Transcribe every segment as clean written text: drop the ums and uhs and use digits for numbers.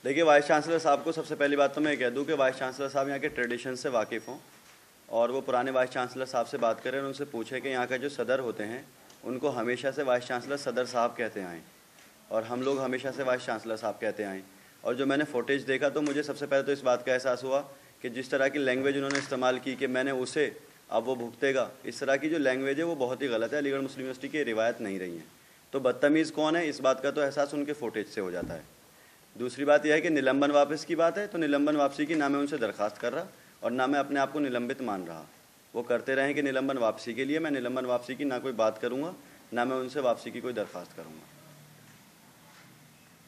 देखिए, vice chancellor साहब को सबसे पहली बात तो मैं कह दूं कि वाइस चांसलर साहब यहाँ के ट्रेडिशन से वाकिफ़ हों और वो पुराने वाइस चांसलर साहब से बात करें और उनसे पूछें कि यहाँ का जो सदर होते हैं उनको हमेशा से वाइस चांसलर सदर साहब कहते आएँ और हम लोग हमेशा से वाइस चांसलर साहब कहते आएँ। और जो मैंने फुटेज देखा तो मुझे सबसे पहले तो इस बात का एहसास हुआ कि जिस तरह की लैंग्वेज उन्होंने इस्तेमाल की कि मैंने उसे अब वो भुगतेगा, इस तरह की जो लैंग्वेज है वो बहुत ही गलत है। अलीगढ़ मुस्लिम यूनिवर्सिटी की रिवायत नहीं रही है। तो बदतमीज़ कौन है इस बात का तो एहसास उनके फुटेज से हो जाता है। दूसरी बात यह है कि निलंबन वापस की बात है, तो निलंबन वापसी की ना मैं उनसे दरख्वास्त कर रहा और ना मैं अपने आप को निलंबित मान रहा। वो करते रहें कि निलंबन वापसी के लिए मैं निलंबन वापसी की ना कोई बात करूँगा, ना मैं उनसे वापसी की कोई दरख्वास्त करूँगा।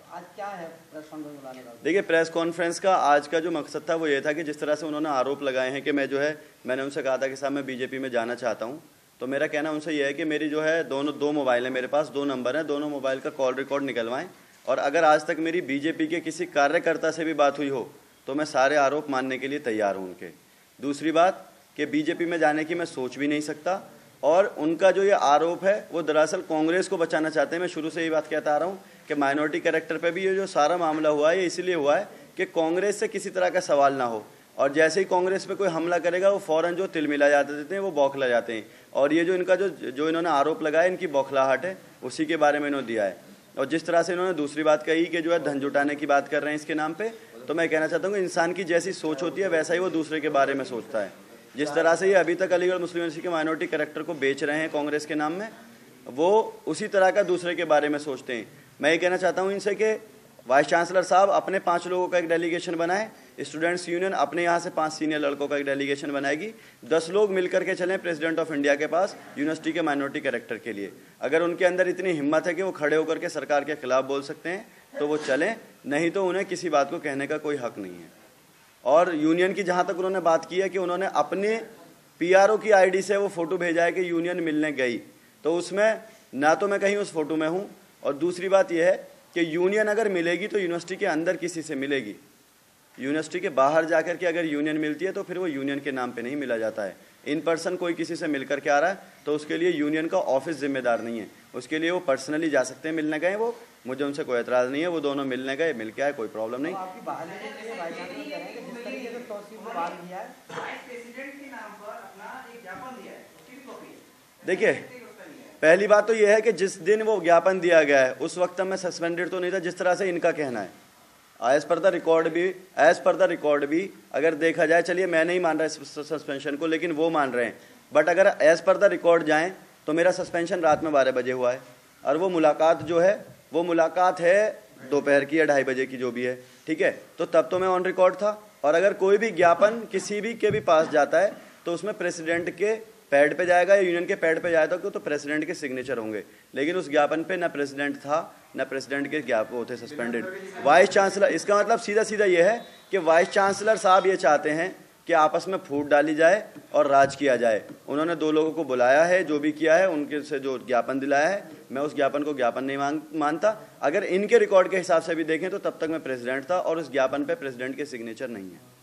आज क्या है प्रेस कॉन्फ्रेंस बुलाने का? देखिए, प्रेस कॉन्फ्रेंस का आज का जो मकसद था वो ये था कि जिस तरह से उन्होंने आरोप लगाए हैं कि मैं जो है, मैंने उनसे कहा था कि साहब मैं बीजेपी में जाना चाहता हूँ, तो मेरा कहना उनसे ये है कि मेरी जो है दो मोबाइल है, मेरे पास 2 नंबर हैं, दोनों मोबाइल का कॉल रिकॉर्ड निकलवाएं और अगर आज तक मेरी बीजेपी के किसी कार्यकर्ता से भी बात हुई हो तो मैं सारे आरोप मानने के लिए तैयार हूँ उनके। दूसरी बात कि बीजेपी में जाने की मैं सोच भी नहीं सकता और उनका जो ये आरोप है वो दरअसल कांग्रेस को बचाना चाहते हैं। मैं शुरू से ये बात कहता आ रहा हूँ कि माइनॉरिटी कैरेक्टर पे भी ये जो सारा मामला हुआ है ये इसलिए हुआ है कि कांग्रेस से किसी तरह का सवाल ना हो और जैसे ही कांग्रेस पे कोई हमला करेगा वो फ़ौरन जो तिलमिला जाते हैं वो बौखला जाते हैं। और ये जो इनका जो इन्होंने आरोप लगाया इनकी बौखलाहट है, उसी के बारे में इन्होंने दिया है। और जिस तरह से इन्होंने दूसरी बात कही कि जो है धन जुटाने की बात कर रहे हैं इसके नाम पे, तो मैं कहना चाहता हूँ कि इंसान की जैसी सोच होती है वैसा ही वो दूसरे के बारे में सोचता है। जिस तरह से ये अभी तक अलीगढ़ मुस्लिम यूनिवर्सिटी के माइनॉरिटी कैरेक्टर को बेच रहे हैं कांग्रेस के नाम में, वो उसी तरह का दूसरे के बारे में सोचते हैं। मैं ये कहना चाहता हूँ इनसे कि वाइस चांसलर साहब अपने 5 लोगों का एक डेलीगेशन बनाए, स्टूडेंट्स यूनियन अपने यहाँ से 5 सीनियर लड़कों का एक डेलीगेशन बनाएगी, 10 लोग मिलकर के चलें प्रेसिडेंट ऑफ इंडिया के पास यूनिवर्सिटी के माइनॉरिटी कैरेक्टर के लिए। अगर उनके अंदर इतनी हिम्मत है कि वो खड़े होकर के सरकार के खिलाफ बोल सकते हैं तो वो चलें, नहीं तो उन्हें किसी बात को कहने का कोई हक नहीं है। और यूनियन की जहाँ तक उन्होंने बात की है कि उन्होंने अपने PRO की ID से वो फ़ोटो भेजा है कि यूनियन मिलने गई, तो उसमें ना तो मैं कहीं उस फोटो में हूँ और दूसरी बात यह है कि यूनियन अगर मिलेगी तो यूनिवर्सिटी के अंदर किसी से मिलेगी। यूनिवर्सिटी के बाहर जाकर के अगर यूनियन मिलती है तो फिर वो यूनियन के नाम पे नहीं मिला जाता है। इन पर्सन कोई किसी से मिलकर के आ रहा है तो उसके लिए यूनियन का ऑफिस जिम्मेदार नहीं है, उसके लिए वो पर्सनली जा सकते हैं, मिलने गए वो, मुझे उनसे कोई एतराज़ नहीं है। वो दोनों मिलने गए, मिल के आए, कोई प्रॉब्लम नहीं। देखिए, पहली बात तो यह है कि जिस दिन वो ज्ञापन दिया गया है उस वक्त मैं सस्पेंडेड तो नहीं था, जिस तरह से इनका कहना है। एज पर द रिकॉर्ड भी अगर देखा जाए, चलिए मैं नहीं मान रहा सस्पेंशन को, लेकिन वो मान रहे हैं, बट अगर एज पर द रिकॉर्ड जाएं तो मेरा सस्पेंशन रात में 12 बजे हुआ है और वो मुलाकात जो है वो मुलाकात है दोपहर की या 2:30 बजे की जो भी है, ठीक है। तो तब तो मैं ऑन रिकॉर्ड था। और अगर कोई भी ज्ञापन किसी भी के भी पास जाता है तो उसमें प्रेसिडेंट के पैड पे जाएगा या यूनियन के पैड पे जाएगा तो प्रेसिडेंट के सिग्नेचर होंगे, लेकिन उस ज्ञापन पे ना प्रेसिडेंट था ना प्रेसिडेंट के ज्ञापन थे सस्पेंडेड। वाइस चांसलर, इसका मतलब सीधा सीधा ये है कि वाइस चांसलर साहब ये चाहते हैं कि आपस में फूट डाली जाए और राज किया जाए। उन्होंने 2 लोगों को बुलाया है, जो भी किया है उनके से जो ज्ञापन दिलाया है, मैं उस ज्ञापन को ज्ञापन नहीं मानता। अगर इनके रिकॉर्ड के हिसाब से भी देखें तो तब तक मैं प्रेसिडेंट था और उस ज्ञापन पे प्रेसिडेंट के सिग्नेचर नहीं है।